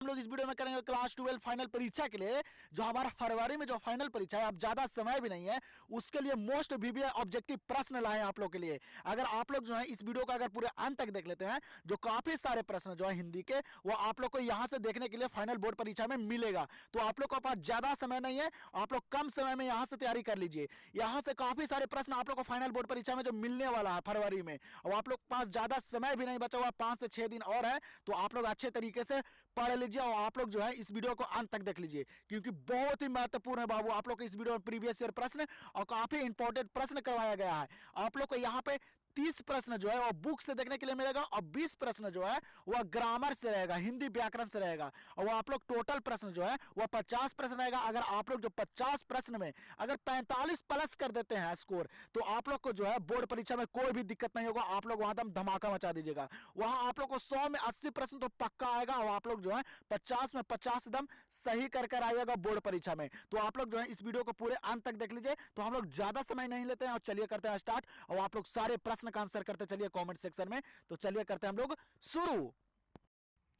हम लोग इस वीडियो में करेंगे क्लास 12 फाइनल परीक्षा के लिए जो हमारा फरवरी में जो फाइनल परीक्षा है, अब ज्यादा समय भी नहीं है, उसके लिए मोस्ट वीवीआई ऑब्जेक्टिव प्रश्न लाए हैं आप लोग के लिए। अगर आप लोग जो है इस वीडियो को अगर पूरे अंत तक देख लेते हैं, जो काफी सारे प्रश्न जो है हिंदी के, वो आप लोग को यहां से देखने के लिए फाइनल बोर्ड परीक्षा में मिलेगा। तो आप लोग के पास ज्यादा समय नहीं है, आप लोग कम समय में यहां से तैयारी कर लीजिए। यहां से काफी सारे प्रश्न आप लोग को फाइनल बोर्ड परीक्षा में जो मिलने वाला है फरवरी में, और आप लोग के पास ज्यादा समय भी नहीं बचा हुआ, 5 से 6 दिन और है। तो आप लोग अच्छे तरीके से पढ़ लीजिए और आप लोग जो है इस वीडियो को अंत तक देख लीजिए, क्योंकि बहुत ही महत्वपूर्ण है बाबू। आप लोग को इस वीडियो में प्रीवियस ईयर प्रश्न और काफी इंपॉर्टेंट प्रश्न करवाया गया है। आप लोग को यहाँ पे 30 प्रश्न जो है वो बुक से देखने के लिए मिलेगा और 20 प्रश्न जो है वह ग्रामर से रहेगा, हिंदी व्याकरण से रहेगा। और वो आप लोग टोटल प्रश्न जो है वह 50 प्रश्न रहेगा। अगर आप लोग जो 50 प्रश्न में अगर 45 प्लस कर देते हैं स्कोर, तो आप लोग को जो है बोर्ड परीक्षा में कोई भी दिक्कत नहीं होगा। आप लोग वहां धमाका मचा दीजिएगा। वहां आप लोग को 100 में 80 प्रश्न तो पक्का आएगा और आप लोग जो है 50 में 50 दम सही कर आइएगा बोर्ड परीक्षा में। तो आप लोग जो है इस वीडियो को पूरे अंत तक देख लीजिए। तो हम लोग ज्यादा समय नहीं लेते हैं और चलिए करते हैं स्टार्ट। और आप लोग सारे प्रश्न का आंसर करते चलिए कमेंट सेक्शन में। तो चलिए करते हैं हम लोग शुरू।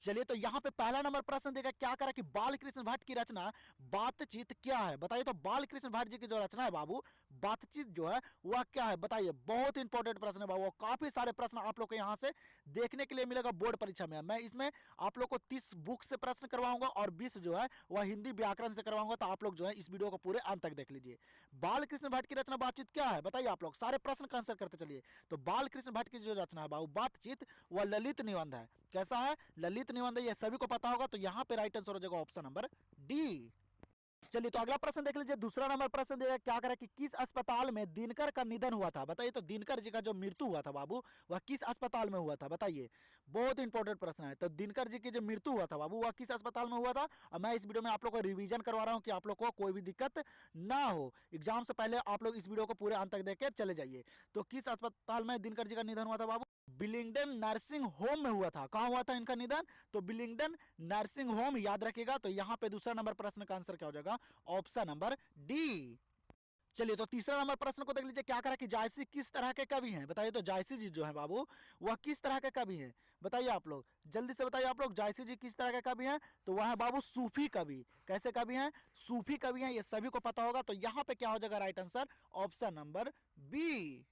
चलिए, तो यहां पे पहला नंबर प्रश्न देगा, क्या करा कि बाल कृष्ण भट्ट की रचना बातचीत क्या है? बताइए। तो बाल कृष्ण भट्ट जी की जो रचना है बाबू बातचीत जो है वह क्या है? बताइए। बहुत इंपॉर्टेंट प्रश्न है बाबू, काफी सारे प्रश्न आप लोग को यहां से देखने के लिए मिलेगा बोर्ड परीक्षा में। मैं इसमें आप लोग को 30 बुक से प्रश्न करवाऊंगा और 20 जो है वह हिंदी व्याकरण से करवाऊंगा। तो आप लोग जो है इस वीडियो को पूरे अंत तक देख लीजिए। बाल कृष्ण भट्ट की रचना बातचीत क्या है? बताइए। आप लोग सारे प्रश्न का आंसर करते चलिए। तो बाल कृष्ण भट्ट की जो रचना है बाबू बातचीत, वह ललित निबंध है। कैसा है? ललित निबंध है, ये सभी को पता होगा। तो यहां पे राइट आंसर हो जाएगा ऑप्शन नंबर डी। चलिए, तो अगला प्रश्न देख लीजिए। दूसरा नंबर प्रश्न देगा, क्या करें कि किस अस्पताल में दिनकर का निधन हुआ था? बताइए। तो दिनकर जी का जो मृत्यु हुआ था बाबू वह किस अस्पताल में हुआ था? बताइए। बहुत इंपॉर्टेंट प्रश्न है। तो दिनकर जी की जो मृत्यु हुआ था बाबू वह किस अस्पताल में हुआ था? और मैं इस वीडियो में आप लोग को रिवीजन करवा रहा हूं कि आप लोग को कोई भी दिक्कत ना हो। एग्जाम से पहले आप लोग इस वीडियो को पूरे अंत तक देख के चले जाइए। तो किस अस्पताल में दिनकर जी का निधन हुआ था बाबू? बिलिंगडन नर्सिंग होम में हुआ था। कहां हुआ था इनका निधन? तो बिलिंगडन नर्सिंग होम, याद रखिएगा। तो यहां पे दूसरा नंबर प्रश्न का आंसर क्या हो जाएगा? Option number D. चलिए, तो तीसरा नंबर प्रश्न को देख लीजिए। क्या करा कि जायसी किस तरह के कवि हैं? बताइए। तो जायसी जी जो है बाबू वह किस तरह के कवि हैं? बताइए आप लोग, जल्दी से बताइए। आप लोग जायसी जी किस तरह के कवि हैं? तो वह है बाबू सूफी कवि। कैसे कवि हैं? सूफी कवि हैं, ये सभी को पता होगा। तो यहां पे क्या हो जाएगा right answer? Option number B.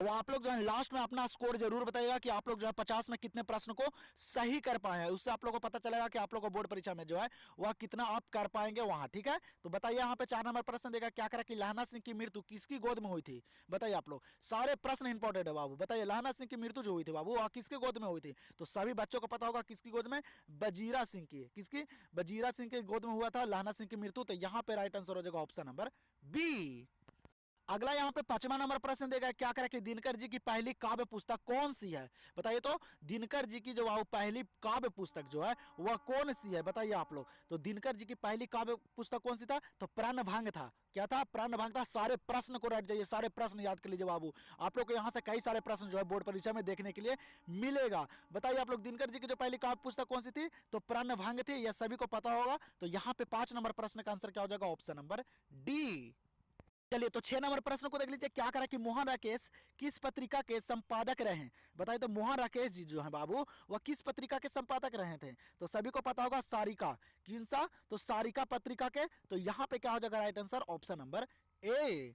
तो आप लोग जो है लास्ट में अपना स्कोर जरूर बताइएगा कि आप लोग जो है 50 में कितने प्रश्न को सही कर पाए हैं। उससे आप लोग को पता चलेगा कि आप लोग को बोर्ड परीक्षा में जो है वह कितना आप कर पाएंगे वहां। ठीक है, तो बताइए। यहाँ पे 4 नंबर प्रश्न देगा, क्या करा कि लहना सिंह की मृत्यु किसकी गोद में हुई थी? बताइए आप लोग। सारे प्रश्न इंपॉर्टेंट है बाबू। बताइए, लहना सिंह की मृत्यु जो हुई थी बाबू वह किसके गोद में हुई थी? तो सभी बच्चों को पता होगा किसकी गोद में? वजीरा सिंह की। किसकी? वजीरा सिंह की गोद में हुआ था लहना सिंह की मृत्यु। तो यहाँ पे राइट आंसर हो जाएगा ऑप्शन नंबर बी। अगला यहाँ पे 5वां नंबर प्रश्न देगा, क्या करें कि दिनकर जी की पहली काव्य पुस्तक कौन सी है? बताइए। तो दिनकर जी की जो पहली काव्य पुस्तक जो है वह कौन सी है? बताइए आप लोग। तो दिनकर जी की पहली काव्य पुस्तक कौन सी था? तो प्रणभंग था। क्या था? प्रणभंग था। सारे प्रश्न को रट जाइए, सारे प्रश्न याद कर लीजिए बाबू। आप लोग को यहाँ से कई सारे प्रश्न जो है बोर्ड परीक्षा में देखने के लिए मिलेगा। बताइए आप लोग, दिनकर जी की जो पहली काव्य पुस्तक कौन सी थी? तो प्रणभंग थी, यह सभी को पता होगा। तो यहाँ पे 5 नंबर प्रश्न का आंसर क्या हो जाएगा? Option number D. चलिए, तो 6 नंबर प्रश्न को देख लीजिए। क्या करा कि मोहन राकेश किस पत्रिका के संपादक रहे हैं? बताइए। तो मोहन राकेश जी जो है बाबू वह किस पत्रिका के संपादक रहे थे? तो सभी को पता होगा सारिका। किन सा? तो सारिका पत्रिका के। तो यहां पे क्या हो जाएगा right answer? Option number A.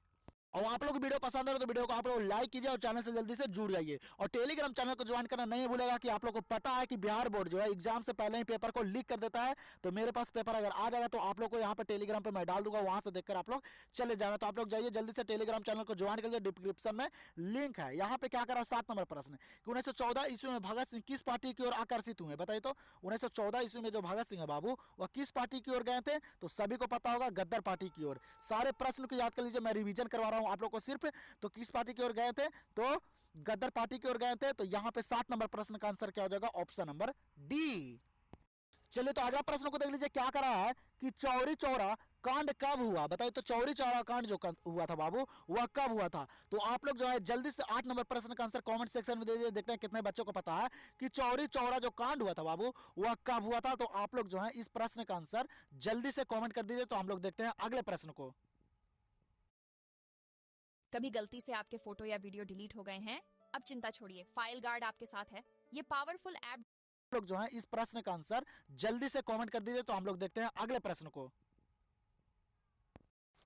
और आप लोग वीडियो पसंद है तो वीडियो को आप लोग लाइक कीजिए और चैनल से जल्दी से जुड़ जाइए। और टेलीग्राम चैनल को ज्वाइन करना नहीं भूलेगा कि आप लोग को पता है कि बिहार बोर्ड जो है एग्जाम से पहले ही पेपर को लीक कर देता है। तो मेरे पास पेपर अगर आ जाएगा तो आप लोग को यहाँ पे टेलीग्राम पे मैं डाल दूंगा, वहां से देखकर आप लोग चले जाना। तो आप लोग जाइए जल्दी से टेलीग्राम चैनल को ज्वाइन कर लीजिए, डिस्क्रिप्शन में लिंक है। यहाँ पे क्या करा 7 नंबर प्रश्न कि 1914 ईस्वी में भगत सिंह किस पार्टी की ओर आकर्षित हुए? बताइए। तो 1914 ईस्वी में जो भगत सिंह है बाबू वह किस पार्टी की ओर गए थे? तो सभी को पता होगा गद्दार पार्टी की ओर। सारे प्रश्न को याद कर लीजिए, मैं रिवीजन करवा रहा हूं आप लोग को सिर्फ। तो किस पार्टी की ओर गए थे? तो गद्दार पार्टी की ओर गए थे। तो यहां पे 7 नंबर प्रश्न का आंसर क्या हो जाएगा? Option number D. चलिए, तो अगला प्रश्न को देख लीजिए। क्या करा है कि चौरी चौरा कांड कब हुआ? बताइए। तो चौरी चौरा कांड जो हुआ था बाबू वह कब हुआ था? तो आप लोग जो है जल्दी से 8 नंबर प्रश्न का आंसर कमेंट सेक्शन में दे दीजिए। देखते हैं कितने बच्चों को पता है कि चौरी चौरा जो कांड हुआ था बाबू वह कब हुआ था। तो आप लोग जो है इस प्रश्न का आंसर जल्दी से कमेंट कर दीजिए। तो हम लोग देखते हैं अगले प्रश्न को। कभी गलती से आपके फोटो या वीडियो डिलीट हो गए हैं? अब चिंता छोड़िए, फाइल गार्ड आपके साथ है। ये पावरफुल ऐप आप लोग जो है इस प्रश्न का आंसर जल्दी से कमेंट कर दीजिए। तो हम लोग देखते हैं अगले प्रश्न को।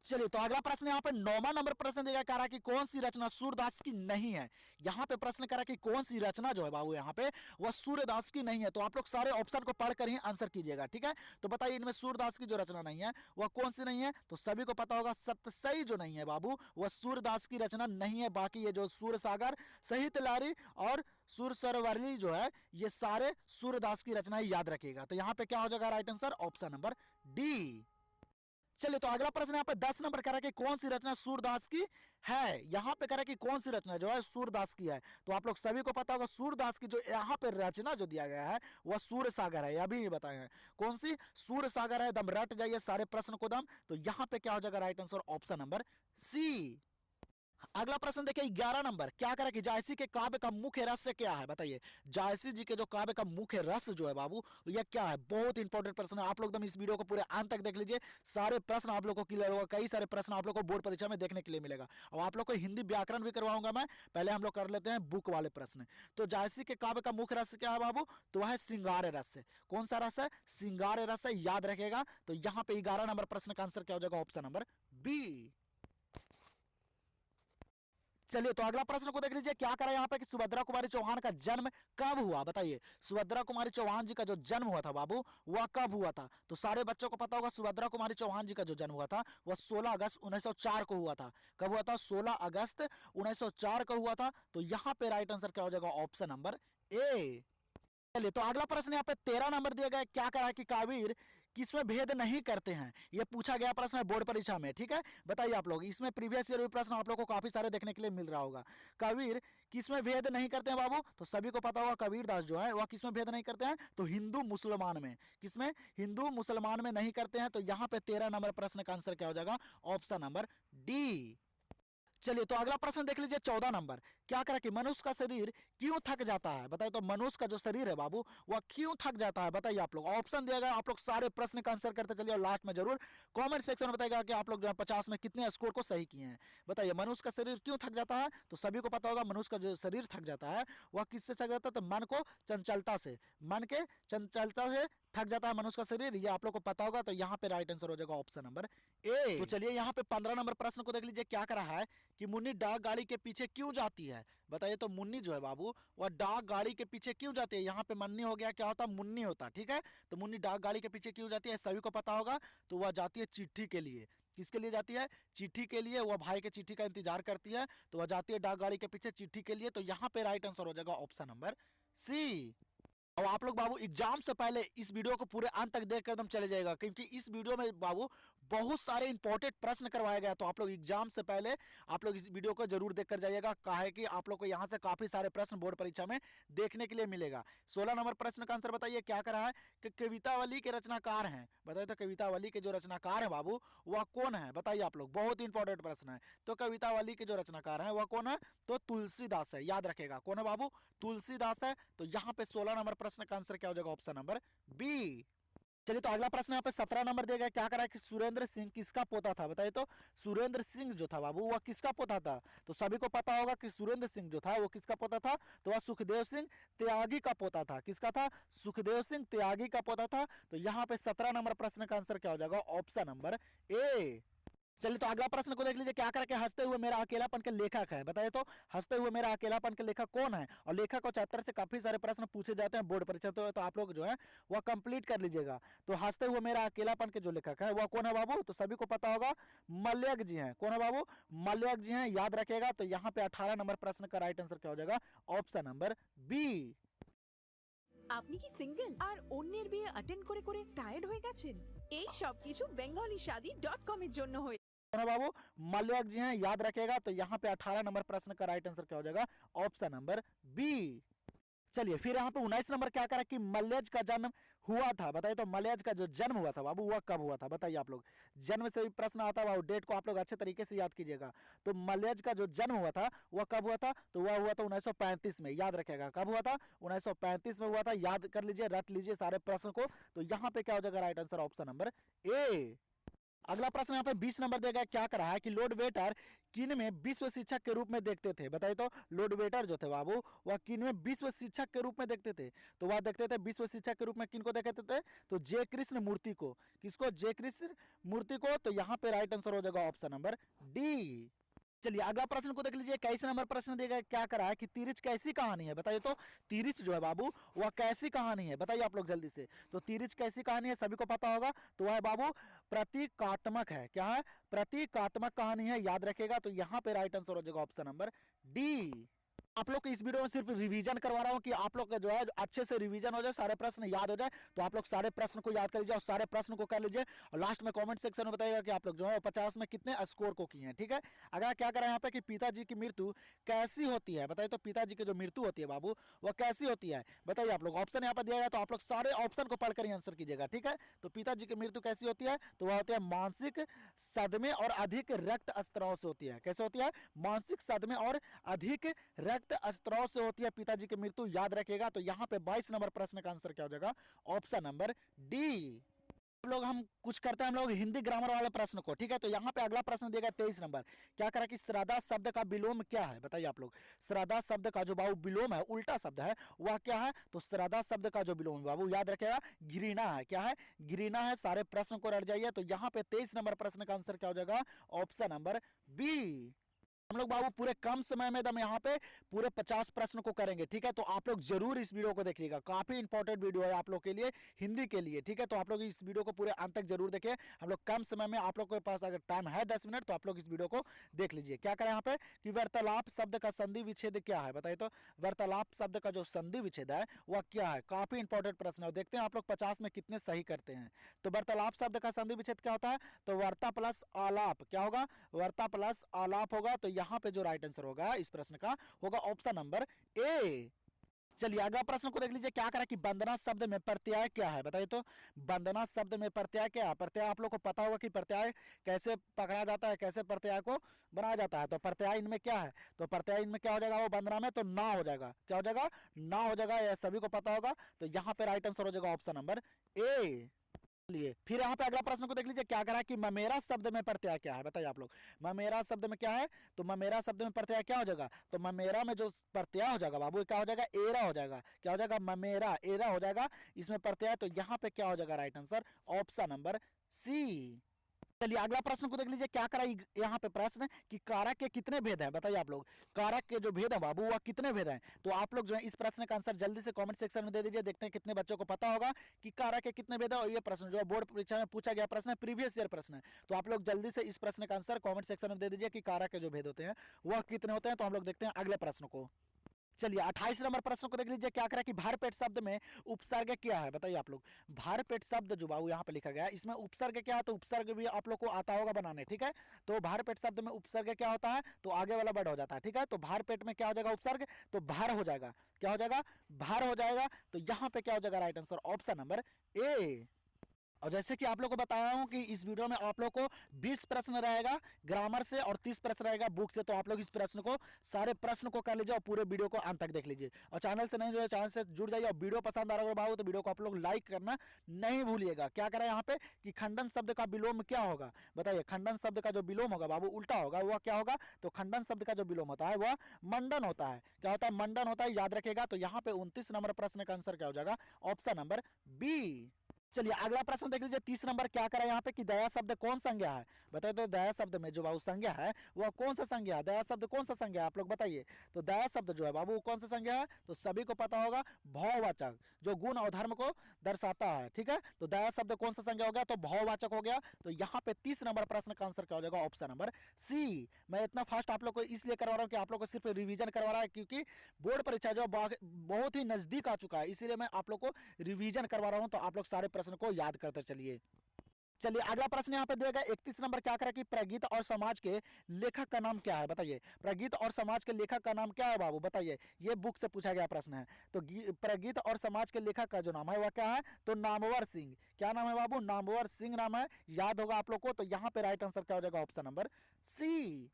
चलिए, तो अगला प्रश्न यहाँ पे 9वां नंबर प्रश्न दिया कह रहा है कि कौन सी रचना सूरदास की नहीं है। यहाँ पे प्रश्न कह रहा है कि कौन सी रचना जो है बाबू यहाँ पे वह सूरदास की नहीं है। तो आप लोग सारे ऑप्शन को पढ़कर ही आंसर कीजिएगा, ठीक है। तो बताइए इनमें सूरदास की जो रचना नहीं है वह कौन सी नहीं है। तो सभी को पता होगा सतसई जो नहीं है बाबू वह सूरदास की रचना नहीं है। बाकी ये जो सूर सागर, सहित लारी और सुर सरवली जो है ये सारे सूरदास की रचना याद रखिएगा। तो यहाँ पे क्या हो जाएगा right answer option number D. चलिए, तो अगला प्रश्न यहाँ पे 10 नंबर कह रहा है कि कौन सी रचना सूरदास की है। यहाँ पे कह रहा है कि कौन सी रचना जो है सूरदास की है। तो आप लोग सभी को पता होगा सूरदास की जो यहाँ पे रचना जो दिया गया है वह सूर सागर है। अभी ये बताए हैं कौन सी सूर सागर है। दम रट जाइए सारे प्रश्न को दम। तो यहाँ पे क्या हो जाएगा right answer option number C. अगला प्रश्न देखिए 11 नंबर क्या करें कि जायसी के काव्य का मुख्य रस क्या है। बताइए जायसी जी के जो काव्य का मुख्य रस जो है बाबू यह क्या है। बहुत इंपॉर्टेंट प्रश्न है। आप लोग एकदम इस वीडियो को पूरे अंत तक देख लीजिए। सारे प्रश्न आप लोग को क्लियर होगा। कई सारे प्रश्न आप लोग को बोर्ड परीक्षा में देखने के लिए मिलेगा। और आप लोग को हिंदी व्याकरण भी करवाऊंगा मैं। पहले हम लोग कर लेते हैं बुक वाले प्रश्न। तो जायसी के काव्य का मुख्य रस क्या है बाबू। तो वह है श्रृंगार रस है। कौन सा रस है। श्रृंगार रस है, याद रखेगा। तो यहाँ पे 11 नंबर प्रश्न का आंसर क्या हो जाएगा ऑप्शन नंबर बी। चलिए, तो अगला प्रश्न को देख लीजिए क्या करा यहाँ पे कि सुभद्रा कुमारी चौहान का जन्म कब हुआ। बताइए सुभद्रा कुमारी चौहान जी का जो जन्म हुआ था बाबू वह कब हुआ था। तो सारे बच्चों को पता होगा सुभद्रा कुमारी चौहान जी का जो जन्म हुआ था वह 16 अगस्त 1904 को हुआ था। कब हुआ था 16 अगस्त 1904 को हुआ था। तो यहाँ पे राइट आंसर क्या हो जाएगा ऑप्शन नंबर ए। चलिए, तो अगला प्रश्न यहाँ पे 13 नंबर दिया गया क्या करा है कि कावीर किसमें भेद नहीं करते हैं। यह पूछा गया प्रश्न है बोर्ड परीक्षा में, ठीक है। बताइए आप लोग इसमें प्रीवियस ईयर प्रश्न आप लोग को काफी सारे देखने के लिए मिल रहा होगा। कबीर किसमें भेद नहीं करते हैं बाबू। तो सभी को पता होगा कबीर दास जो है वह किसमें भेद नहीं करते हैं। तो हिंदू मुसलमान में। किसमें हिंदू मुसलमान में नहीं करते हैं। तो यहाँ पे 13 नंबर प्रश्न का आंसर क्या हो जाएगा ऑप्शन नंबर डी। चलिए, तो अगला प्रश्न देख लीजिए 14 नंबर क्या करा कि मनुष्य का शरीर क्यों थक जाता है। बताइए तो मनुष्य का जो शरीर है बाबू वह क्यों थक जाता है। बताइए आप लोग ऑप्शन दिया गया। आप लोग सारे प्रश्न का आंसर करते चलिए और लास्ट में जरूर कमेंट सेक्शन में बताएगा कि आप लोग जो है 50 में कितने स्कोर को सही किए हैं। बताइए मनुष्य का शरीर क्यों थक जाता है। तो सभी को पता होगा मनुष्य का जो शरीर थक जाता है वह किससे थक जाता है। तो मन को चंचलता से, मन के चंचलता से थक जाता है मनुष्य का शरीर। ये आप लोग को पता होगा। तो यहाँ पे राइट आंसर हो जाएगा ऑप्शन नंबर ए। तो चलिए यहाँ पे 15 नंबर प्रश्न को देख लीजिए क्या करा है कि मुन्नी डाक गाड़ी के पीछे क्यों जाती है। बताइए तो मुन्नी जो है बाबू वह डाक गाड़ी के पीछे क्यों जाती है। यहाँ पे मन्नी हो गया क्या होता मुन्नी होता, ठीक है। तो मुन्नी डाक गाड़ी के पीछे क्यों जाती है सभी को पता होगा। तो वह जाती है चिट्ठी के लिए। किसके लिए जाती है। चिट्ठी के लिए। वह भाई के चिट्ठी का इंतजार करती है। तो वह जाती है डाक गाड़ी के पीछे चिट्ठी के लिए। तो यहाँ पे राइट आंसर हो जाएगा ऑप्शन नंबर सी। और आप लोग बाबू एग्जाम से पहले इस वीडियो को पूरे अंत तक देख कर एकदम चले जाएगा क्योंकि इस वीडियो में बाबू बहुत सारे इंपॉर्टेंट प्रश्न करवाया गया। तो आप लोग एग्जाम से पहले आप लोग इस वीडियो को जरूर देखकर जाइएगा। काहे कि आप लोग को यहाँ से काफी सारे प्रश्न बोर्ड परीक्षा में देखने के लिए मिलेगा। 16 नंबर प्रश्न का आंसर बताइए क्या करा है कि कवितावली के रचनाकार हैं। बताइए तो कवितावली के जो रचनाकार है बाबू वह कौन है। बताइए आप लोग बहुत इंपॉर्टेंट प्रश्न है। तो कवितावली के जो रचनाकार है वह कौन है। तो तुलसीदास है, याद रखेगा कौन है बाबू तुलसीदास है। तो यहाँ पे 16 नंबर प्रश्न का आंसर क्या हो जाएगा ऑप्शन नंबर बी। चलिए, तो अगला प्रश्न यहाँ पे 17 नंबर दिया गया क्या करा है कि सुरेंद्र सिंह किसका पोता था। बताइए तो सुरेंद्र सिंह जो था बाबू वह किसका पोता था। तो सभी को पता होगा कि सुरेंद्र सिंह जो था वो किसका पोता था। तो वह सुखदेव सिंह त्यागी का पोता था। किसका था सुखदेव सिंह त्यागी का पोता था। तो यहाँ पे 17 नंबर प्रश्न का आंसर क्या हो जाएगा ऑप्शन नंबर ए। चलिए, तो अगला प्रश्न को देख लीजिए क्या करके हंसते हुए मेरा अकेलापन के लेखक है। बताइए तो हंसते हुए मेरा अकेलापन के लेखक कौन है। और लेखक और चैप्टर से काफी सारे प्रश्न पूछे जाते हैं बोर्ड परीक्षा। तो आप लोग जो है वह कंप्लीट कर लीजिएगा। तो हंसते हुए मेरा अकेलापन के जो लेखक है वह कौन है बाबू। तो सभी को पता होगा मल्यक जी हैं। कौन है बाबू मल्यक जी हैं, याद रखेगा। तो यहाँ पे 18 नंबर प्रश्न का राइट आंसर क्या हो जाएगा ऑप्शन नंबर बी। আপনি কি সিঙ্গেল আর অন্যের বিয়ে অ্যাটেন্ড করে করে টায়ার্ড হয়ে গেছেন? এই সব কিছু bengalishadi.com এর জন্য হয়ে कौन है बाबू मल्यक जी हैं, याद रखेगा। तो यहाँ पे 18 नंबर प्रश्न का राइट आंसर क्या हो जाएगा ऑप्शन नंबर बी। चलिए, फिर यहाँ पे 19 नंबर क्या करा कि मल्यज का जन्म हुआ था। बताइए तो मल्यज का जो जन्म हुआ था बाबू वह कब हुआ था। बताइए आप लोग जन्म से भी प्रश्न आता है, डेट को आप लोग अच्छे तरीके से याद कीजिएगा। तो मल्यज का जो जन्म हुआ था वह कब हुआ था। तो वह हुआ था 1935 में, याद रखेगा कब हुआ था 1935 में हुआ था। याद कर लीजिए, रट लीजिए सारे प्रश्न को। तो यहाँ पे क्या हो जाएगा right answer option number A. अगला प्रश्न यहाँ पे 20 नंबर देगा, क्या कर रहा है कि लोड वेटर किन में विश्व शिक्षक के रूप में देखते थे? बताइए तो, लोड वेटर जो थे बाबू वह किन में विश्व शिक्षक के रूप में देखते थे? तो वह देखते थे विश्व शिक्षक के रूप में किन को देखते थे? तो जे कृष्ण मूर्ति को। किसको? जे कृष्ण मूर्ति को। तो यहाँ पे राइट आंसर हो जाएगा ऑप्शन नंबर डी। चलिए अगला प्रश्न को देख लीजिए, 21 नंबर प्रश्न देगा, क्या करा है कि तिरछ कैसी कहानी है? बताइए तो, तिरछ जो है बाबू वह कैसी कहानी है? बताइए आप लोग जल्दी से। तो तिरछ कैसी कहानी है सभी को पता होगा, तो वह बाबू प्रतीकात्मक है। क्या है? प्रतीकात्मक कहानी है, याद रखेगा। तो यहाँ पे राइट आंसर हो जाएगा ऑप्शन नंबर डी। आप लोग को इस वीडियो में सिर्फ रिवीजन करवा रहा हूँ कि आप लोग का जो है अच्छे से रिवीजन हो जाए, सारे प्रश्न याद हो जाए। तो आप लोग सारे प्रश्न को याद कर लीजिए और सारे प्रश्न को कर लीजिए और लास्ट में कमेंट सेक्शन में बताइएगा कि आप लोग जो है 50 में कितने स्कोर को किए हैं। ठीक है। अगर क्या करें यहाँ पे कि पिताजी की मृत्यु कैसी होती है? बताइए तो, पिताजी की जो मृत्यु होती है बाबू वह कैसी होती है? बताइए आप लोग। ऑप्शन यहाँ पर दिया गया, तो आप लोग सारे ऑप्शन को पढ़कर आंसर कीजिएगा। ठीक है। तो पिताजी की मृत्यु कैसी होती है? तो वह होती है मानसिक सदमे और अधिक रक्त स्त्राव से होती है। कैसे होती है? मानसिक सदमे और अधिक रक्त स्त्राव से होती है पिताजी की मृत्यु, याद रखिएगा। तो यहाँ पे 22 नंबर प्रश्न का आंसर क्या हो जाएगा? Option number D. हम कुछ करते हैं हम लोग हिंदी ग्रामर वाले प्रश्न को। ठीक है। तो यहाँ पे अगला प्रश्न देगा 23 नंबर, क्या करा कि श्रद्धा शब्द का विलोम क्या है? बताइए आप लोग। श्रद्धा शब्द का जो बाबू विलोम है, उल्टा शब्द है, वह क्या है? तो श्रद्धा शब्द का जो विलोम बाबू याद रखेगा घृणा है। क्या है? घृणा है। सारे प्रश्न को रट जाइए। तो यहाँ पे 23 नंबर प्रश्न का आंसर क्या हो जाएगा? Option number B. हम लोग बाबू पूरे कम समय में दम यहाँ पे पूरे 50 प्रश्न को करेंगे। ठीक है। तो आप लोग जरूर इस वीडियो को देखिएगा, काफी इंपॉर्टेंट वीडियो है आप लोग के लिए, हिंदी के लिए। ठीक है। तो आप लोग इस वीडियो को पूरे अंत तक जरूर देखिए। हम लोग कम समय में, आप लोग के पास अगर टाइम है 10 मिनट, तो आप लोग इस वीडियो को देख लीजिए। क्या करें यहाँ पे कि वार्तालाप शब्द का संधि विच्छेद क्या है? बताइए तो, वार्तालाप शब्द का जो संधि विच्छेद है वह क्या है? काफी इंपॉर्टेंट प्रश्न है। देखते हैं आप लोग 50 में कितने सही करते हैं। तो वार्तालाप शब्द का संधि विच्छेद क्या होता है? तो वार्ता प्लस आलाप। क्या होगा? वार्ता प्लस आलाप होगा। तो यहाँ पे जो राइट आंसर होगा इस प्रश्न का होगा ऑप्शन नंबर ए। चलिए अगला प्रश्न को देख लीजिए, क्या करा कि वंदना शब्द में प्रत्यय क्या है? बताइए तो, वंदना शब्द में प्रत्यय क्या है? प्रत्यय आप लोग को पता होगा कि प्रत्यय कैसे पकड़ा जाता है, कैसे प्रत्यय को बनाया जाता है। तो प्रत्यय इनमें क्या है? तो प्रत्यय इनमें क्या हो जाएगा? वो वंदना में तो ना हो जाएगा। क्या हो जाएगा? ना हो जाएगा। यह सभी को पता होगा। तो यहाँ पे राइट आंसर हो जाएगा ऑप्शन नंबर ए। लिए फिर यहाँ पे अगला प्रश्न को देख लीजिए, क्या करा कि ममेरा शब्द में प्रत्यय क्या है? बताइए आप लोग। ममेरा शब्द में क्या है? तो ममेरा शब्द में प्रत्यय क्या हो जाएगा? तो ममेरा में जो प्रत्यय हो जाएगा बाबू क्या हो जाएगा? एरा हो जाएगा। क्या हो जाएगा? ममेरा एरा हो जाएगा इसमें प्रत्यय। तो यहाँ पे क्या हो जाएगा right answer? Option number C. चलिए अगला प्रश्न को देख लीजिए, क्या करा यहाँ पे प्रश्न कि कारक के कितने भेद हैं? बताइए आप लोग। कारक के जो भेद है बाबू वह कितने भेद हैं? तो आप लोग जो है इस प्रश्न का आंसर जल्दी से कमेंट सेक्शन में दे दीजिए। देखते हैं कितने बच्चों को पता होगा कि कारक के कितने भेद है। और ये प्रश्न जो है बोर्ड परीक्षा में पूछा गया प्रश्न है, प्रीवियस ईयर प्रश्न है। तो आप लोग जल्दी से इस प्रश्न का आंसर कॉमेंट सेक्शन में दे दीजिए कि कारक के जो भेद होते हैं वह कितने होते हैं। तो हम लोग देखते हैं अगले प्रश्न को। चलिए 28 नंबर प्रश्न को देख लीजिए, क्या करा कि भारपेट शब्द में उपसर्ग क्या है? बताइए आप लोग। भारपेट शब्द जो बाबू यहाँ पे लिखा गया है इसमें उपसर्ग क्या है? तो उपसर्ग भी आप लोग को आता होगा बनाने। ठीक है। तो भारपेट शब्द में उपसर्ग क्या होता है? तो आगे वाला वर्ड हो जाता है। ठीक है। तो भारपेट में क्या हो जाएगा? उपसर्ग। तो भार हो जाएगा। क्या हो जाएगा? भार हो जाएगा। तो यहाँ पे क्या हो जाएगा right answer? Option number A. और जैसे कि आप लोग को बताया हूं कि इस वीडियो में आप लोग को 20 प्रश्न रहेगा ग्रामर से और 30 प्रश्न रहेगा बुक से। तो आप लोग इस प्रश्न को, सारे प्रश्न को कर लीजिए और पूरे वीडियो को अंत तक देख लीजिए। और चैनल से नहीं जो है चैनल से जुड़ जाइए। और वीडियो पसंद आ रहा हो तो वीडियो को आप लोग लाइक करना नहीं भूलिएगा। क्या करें यहाँ पे कि खंडन शब्द का विलोम क्या होगा? बताइए। खंडन शब्द का जो विलोम होगा बाबू उल्टा होगा, वह क्या होगा? तो खंडन शब्द का जो विलोम होता है वह मंडन होता है। क्या होता है? मंडन होता है, याद रखेगा। तो यहाँ पे 29 नंबर प्रश्न का आंसर क्या हो जाएगा? Option number B. चलिए अगला प्रश्न देख लीजिए, 30 नंबर, क्या करा यहाँ पे कि दया शब्द कौन संज्ञा है? बताइए तो, दया शब्द में जो बाबू संज्ञा है वह कौन सा संज्ञा है? दया शब्द कौन सा संज्ञा है? आप लोग बताइए। तो दया शब्द जो है बाबू कौन सा संज्ञा है? तो सभी को पता होगा, भाववाचक, जो गुण और धर्म को दर्शाता है। ठीक है। तो दया शब्द कौन सा संज्ञा हो गया? तो भाववाचक हो गया। तो यहाँ पे 30 नंबर प्रश्न का आंसर क्या हो जाएगा? Option number C. मैं इतना फास्ट आप लोग को इसलिए करवा रहा हूँ कि आप लोग को सिर्फ रिवीजन करवा रहा है, क्योंकि बोर्ड परीक्षा जो बहुत ही नजदीक आ चुका है, इसीलिए मैं आप लोग को रिवीजन करवा रहा हूँ। तो आप लोग सारे प्रश्न को याद करते चलिए। चलिए अगला प्रश्न यहाँ पे दिया 31 नंबर, क्या करें कि प्रगीत और समाज के लेखक का नाम क्या है? बताइए। प्रगीत और समाज के लेखक का नाम क्या है बाबू? बताइए। ये बुक से पूछा गया प्रश्न है। तो प्रगीत और समाज के लेखक का जो नाम है वह क्या है? तो नामवर सिंह। क्या नाम है बाबू? नामवर सिंह नाम है, याद होगा आप लोग को। तो यहाँ पे राइट आंसर क्या हो जाएगा? Option number C.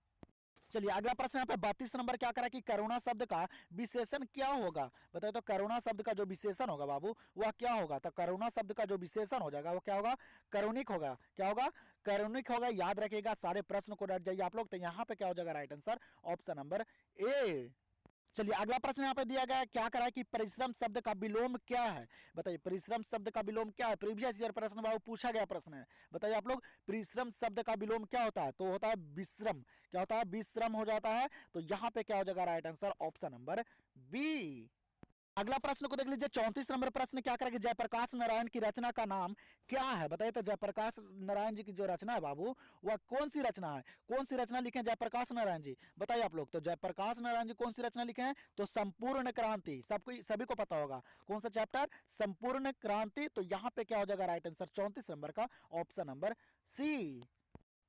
चलिए अगला प्रश्न यहाँ पे 32 नंबर क्या करा कि करुणा शब्द का विशेषण क्या होगा। बताइए तो करुणा शब्द का जो विशेषण होगा बाबू वह क्या होगा। तो करुणा शब्द का जो विशेषण हो जाएगा वो क्या होगा, करुणिक होगा। क्या होगा, करुणिक होगा। याद रखिएगा, सारे प्रश्न को रट जाइए आप लोग। तो यहाँ पे क्या हो जाएगा right answer option number A. चलिए अगला प्रश्न यहाँ पे दिया गया है, क्या करा है कि परिश्रम शब्द का विलोम क्या है। बताइए परिश्रम शब्द का विलोम क्या है। प्रीवियस ईयर प्रश्न बाबू पूछा गया प्रश्न है। बताइए आप लोग परिश्रम शब्द का विलोम क्या होता है। तो होता है विश्रम। क्या होता है, विश्रम हो जाता है। तो यहाँ पे क्या हो जाएगा right answer option number B. अगला प्रश्न को देख लीजिए, 34 नंबर प्रश्न क्या करेगा, जयप्रकाश नारायण की रचना का नाम क्या है। बताइए तो जयप्रकाश नारायण जी की जो रचना है बाबू वह कौन सी रचना है। कौन सी रचना लिखे हैं जयप्रकाश नारायण जी, बताइए आप लोग। तो जयप्रकाश नारायण जी कौन सी रचना लिखे हैं, तो संपूर्ण क्रांति। सबको सभी को पता होगा कौन सा चैप्टर, संपूर्ण क्रांति। तो यहाँ पे क्या हो जाएगा राइट आंसर 34 नंबर का ऑप्शन नंबर सी।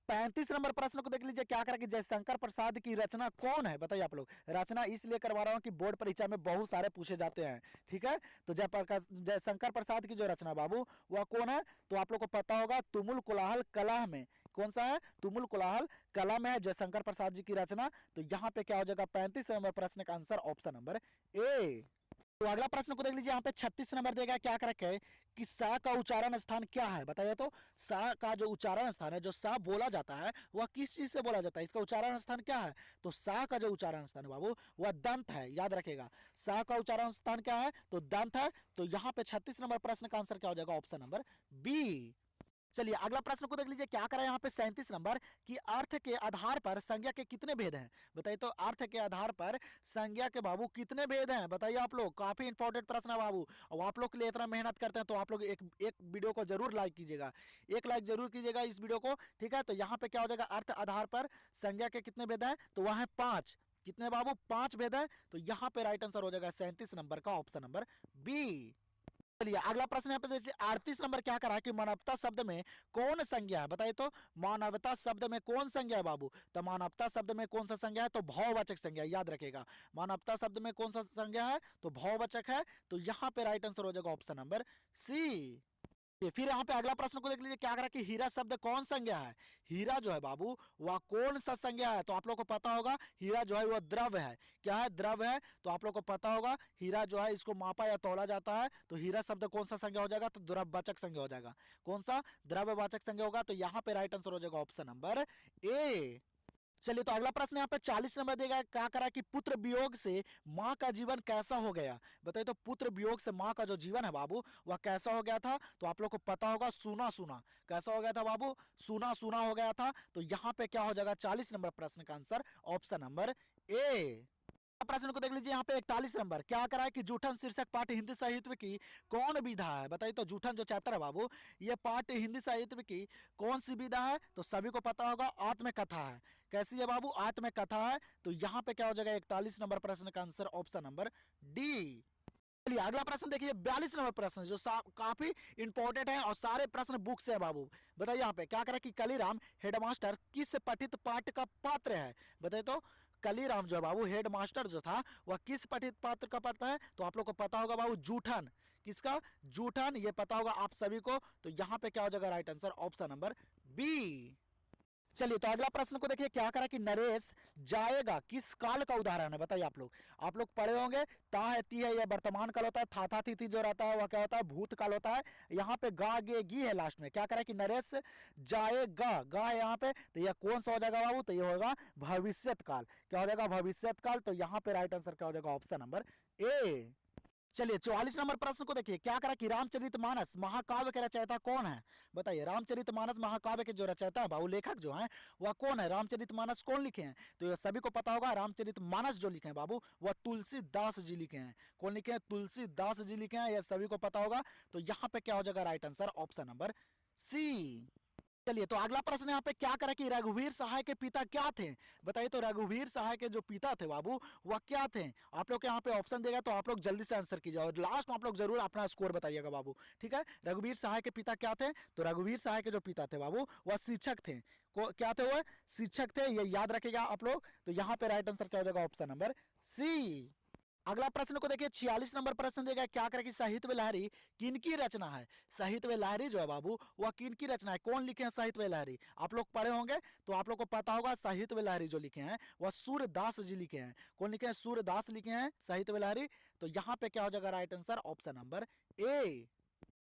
35 नंबर प्रश्न को देख लीजिए, क्या करा कि जयशंकर प्रसाद की रचना कौन है। बताइए आप लोग। रचना इसलिए करवा रहा हूं कि बोर्ड परीक्षा में बहुत सारे पूछे जाते हैं, ठीक है। तो जयशंकर प्रसाद की जो रचना बाबू वह कौन है, तो आप लोग को पता होगा तुमुल कोलाहल कलह में। कौन सा है, तुमुल कोलाहल कलह में है जयशंकर प्रसाद जी की रचना। तो यहाँ पे क्या हो जाएगा 35 नंबर प्रश्न का आंसर ऑप्शन नंबर ए। तो अगला प्रश्न को देख लीजिए, यहाँ पे 36 नंबर देगा, क्या कर रखे है कि सा का उच्चारण स्थान क्या है। बताइए तो सा का जो उच्चारण स्थान है, जो सा बोला जाता है वह किस चीज से बोला जाता है, इसका उच्चारण स्थान क्या है। तो सा का जो उच्चारण स्थान है बाबू वह दंत है। याद रखेगा, सा का उच्चारण स्थान क्या है, तो दंत है। तो यहाँ पे 36 नंबर प्रश्न का आंसर क्या हो जाएगा ऑप्शन नंबर बी। चलिए अगला प्रश्न को देख लीजिए, क्या करें यहाँ पे 37 नंबर कि अर्थ के आधार पर संज्ञा के कितने भेद हैं। बताइए तो अर्थ के आधार पर संज्ञा के बाबू कितने भेद हैं। बताइए आप लोग, काफी इंपॉर्टेंट प्रश्न है बाबू। और आप लोग के लिए इतना मेहनत करते हैं तो आप लोग एक वीडियो को जरूर लाइक कीजिएगा, एक लाइक जरूर कीजिएगा इस वीडियो को, ठीक है। तो यहाँ पे क्या हो जाएगा, अर्थ आधार पर संज्ञा के कितने भेद हैं, तो वह है 5। कितने बाबू, 5 भेद है। तो यहाँ पे राइट आंसर हो जाएगा 37 नंबर का ऑप्शन नंबर बी। चलिए अगला प्रश्न यहाँ पे देखिए, 38 नंबर क्या करा है कि मानवता शब्द में कौन संज्ञा है। बताइए तो मानवता शब्द में कौन संज्ञा है बाबू। तो मानवता शब्द में कौन सा संज्ञा है, तो भाववाचक संज्ञा। याद रखेगा, मानवता शब्द में कौन सा संज्ञा है, तो भाववाचक है। तो यहाँ पे राइट आंसर हो जाएगा ऑप्शन नंबर सी। फिर यहाँ पे अगला प्रश्न को देख लीजिए, क्या करा कि हीरा शब्द कौन संज्ञा है। हीरा जो है बाबू वह कौन सा संज्ञा है। तो आप लोग को पता होगा हीरा जो है वह द्रव्य है। क्या है, द्रव्य है। तो आप लोग को पता होगा हीरा जो है इसको मापा या तौला जाता है। तो हीरा शब्द कौन सा संज्ञा हो जाएगा, तो द्रव्यवाचक संज्ञा हो जाएगा। कौन सा, द्रव्यवाचक संज्ञा होगा। तो यहाँ पे राइट आंसर हो जाएगा ऑप्शन नंबर ए। चलिए तो अगला प्रश्न यहाँ पे 40 नंबर देगा, क्या करा कि पुत्र वियोग से माँ का जीवन कैसा हो गया। बताइए तो पुत्र वियोग से माँ का जो जीवन है बाबू वह कैसा हो गया था। तो आप लोग को पता होगा सूना सूना। कैसा हो गया था बाबू, सूना सूना हो गया था। तो यहाँ पे क्या हो जाएगा 40 नंबर प्रश्न का आंसर ऑप्शन नंबर ए। प्रश्न को देख लीजिए, यहाँ पे 41 नंबर क्या करा है कि जूठन शीर्षक पाठ हिंदी साहित्य की कौन विधा है। बताइए तो जूठन जो चैप्टर है बाबू ये पाठ हिंदी साहित्य की कौन सी विधा है। तो सभी को पता होगा आत्मकथा है। कैसी है बाबू, आत्मकथा है। तो यहाँ पे क्या हो जाएगा 41 नंबर प्रश्न का आंसर ऑप्शन नंबर डी। चलिए अगला प्रश्न देखिए, 42 नंबर प्रश्न जो काफी इंपॉर्टेंट है और सारे प्रश्न बुक से है बाबू। बताइए यहाँ पे क्या करा कि कलीराम हेडमास्टर किस पठित पाठ का पात्र है। बताइए तो कलीराम जो बाबू हेड मास्टर जो था वह किस पठित पात्र का पात्र है। तो आप लोग को पता होगा बाबू जूठन। किसका, जूठन, ये पता होगा आप सभी को। तो यहाँ पे क्या हो जाएगा right answer option number B. चलिए तो अगला प्रश्न को देखिए, क्या करा कि नरेश जाएगा किस काल का उदाहरण है। बताइए आप लोग पढ़े होंगे ता है ती है, यह वर्तमान काल होता है। था था थी जो रहता है वह क्या होता है, भूतकाल होता है। यहाँ पे गा गे गी है लास्ट में। क्या करा कि नरेश जाएगा, गा है यहाँ पे। तो यह कौन सा हो जाएगा बाबू, तो यह होगा भविष्यत काल। क्या हो जाएगा, भविष्यत काल। तो यहाँ पे राइट आंसर क्या हो जाएगा ऑप्शन नंबर ए। चलिए 44 नंबर प्रश्न को देखिए, क्या करा कि रामचरितमानस महाकाव्य के रचयिता कौन है। बताइए रामचरितमानस महाकाव्य के जो रचयिता है बाबू, लेखक जो है वह कौन है। रामचरितमानस कौन लिखे हैं, तो ये सभी को पता होगा रामचरितमानस जो लिखे हैं बाबू वह तुलसीदास जी लिखे हैं। कौन लिखे हैं, तुलसीदास जी लिखे हैं, यह सभी को पता होगा। तो यहाँ पे क्या हो जाएगा right answer option number C. चलिए तो अगला प्रश्न यहाँ पे क्या करा कि रघुवीर सहाय के पिता क्या थे। बताइए तो रघुवीर सहाय के जो पिता थे बाबू वह क्या थे। आप लोग यहाँ पे ऑप्शन देगा तो आप लोग जल्दी से आंसर कीजिए और लास्ट में आप लोग जरूर अपना स्कोर बताइएगा बाबू, ठीक है। रघुवीर सहाय के पिता क्या थे, तो रघुवीर सहाय के जो पिता थे बाबू वह शिक्षक थे। क्या थे वह, शिक्षक थे, ये याद रखेगा आप लोग। तो यहाँ पे राइट आंसर क्या हो जाएगा ऑप्शन नंबर सी। अगला प्रश्न को देखिए 46 नंबर प्रश्न देगा क्या करें कि साहित्य लहरी किनकी रचना है। साहित्य लहरी जो है बाबू वह किनकी रचना है, कौन लिखे हैं साहित्य लहरी, आप लोग पढ़े होंगे तो आप लोग को पता होगा। साहित्य लहरी जो लिखे हैं वह सूर्यदास जी लिखे हैं। कौन लिखे हैं, सूर्यदास लिखे हैं साहित्य लहरी। तो यहाँ पे क्या हो जाएगा right answer option number A.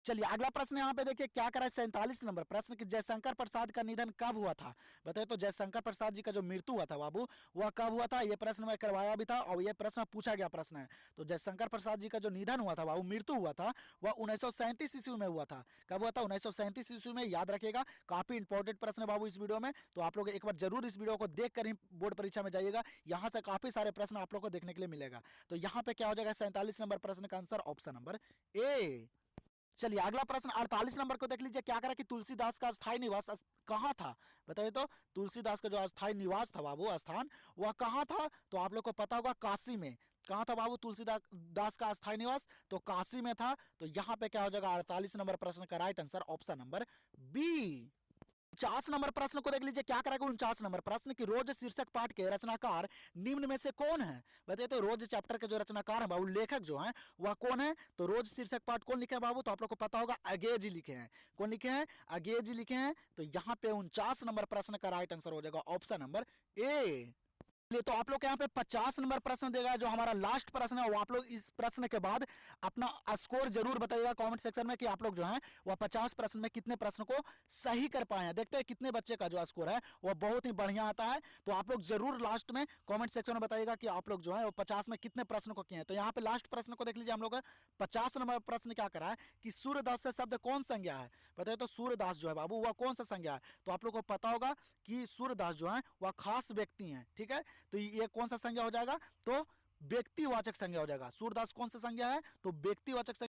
चलिए अगला प्रश्न यहाँ पे देखिए क्या करा है 47 नंबर प्रश्न कि जयशंकर प्रसाद का निधन कब हुआ था। बताइए तो जयशंकर प्रसाद जी का जो मृत्यु हुआ था बाबू वह कब हुआ था। ये प्रश्न मैं करवाया भी था और ये प्रश्न पूछा गया प्रश्न है। तो जयशंकर प्रसाद जी का जो निधन हुआ था बाबू, मृत्यु हुआ था, वह 1937 ईस्वी में हुआ था। कब हुआ था, 1937 ईस्वी में। याद रखिएगा, काफी इंपॉर्टेंट प्रश्न है बाबू इस वीडियो में। तो आप लोग एक बार जरूर इस वीडियो को देख कर ही बोर्ड परीक्षा में जाइएगा, यहाँ से काफी सारे प्रश्न आप लोग को देखने के लिए मिलेगा। तो यहाँ पे क्या हो जाएगा 47 नंबर प्रश्न का आंसर ऑप्शन नंबर ए। चलिए अगला प्रश्न 48 नंबर को देख लीजिए क्या करा कि तुलसीदास का स्थायी निवास कहाँ था। बताइए तो तुलसीदास का जो स्थायी निवास था बाबू, स्थान, वह कहाँ था। तो आप लोग को पता होगा काशी में। कहाँ था बाबू तुलसीदास का स्थायी निवास, तो काशी में था। तो यहाँ पे क्या हो जाएगा 48 नंबर प्रश्न का right answer option number B. 49 number प्रश्न को देख लीजिए क्या करेगा 49 नंबर प्रश्न कि रोज शीर्षक पाठ के रचनाकार निम्न में से कौन है। बताइए तो रोज चैप्टर के जो रचनाकार है बाबू, लेखक जो है वह कौन है। तो रोज शीर्षक पाठ कौन लिखे हैं बाबू, तो आप लोग को पता होगा अगेय जी लिखे हैं। कौन लिखे हैं, अगेय जी लिखे हैं। तो यहाँ पे 49 नंबर प्रश्न का राइट आंसर हो जाएगा ऑप्शन नंबर ए। तो आप लोग यहाँ पे 50 नंबर प्रश्न देगा जो हमारा लास्ट प्रश्न है। वो आप लोग इस प्रश्न के बाद अपना स्कोर जरूर बताइएगा कमेंट सेक्शन में कि आप लोग जो है वह 50 प्रश्न में कितने प्रश्न को सही कर पाए हैं। देखते हैं कितने बच्चे का जो स्कोर है वह बहुत ही बढ़िया आता है। तो आप लोग जरूर लास्ट में कमेंट सेक्शन में बताइएगा कि आप लोग जो है वो 50 में कितने प्रश्न को किए हैं। तो यहाँ पे लास्ट प्रश्न को देख लीजिए, हम लोग 50 नंबर प्रश्न क्या करा है कि सूर्यदास से शब्द कौन संज्ञा है। बताइए तो सूर्यदास जो है बाबू वह कौन सा संज्ञा है। तो आप लोग को पता होगा कि सूर्यदास जो है वह खास व्यक्ति है। ठीक है, तो ये कौन सा संज्ञा हो जाएगा, तो व्यक्तिवाचक संज्ञा हो जाएगा। सूरदास कौन सा संज्ञा है, तो व्यक्तिवाचक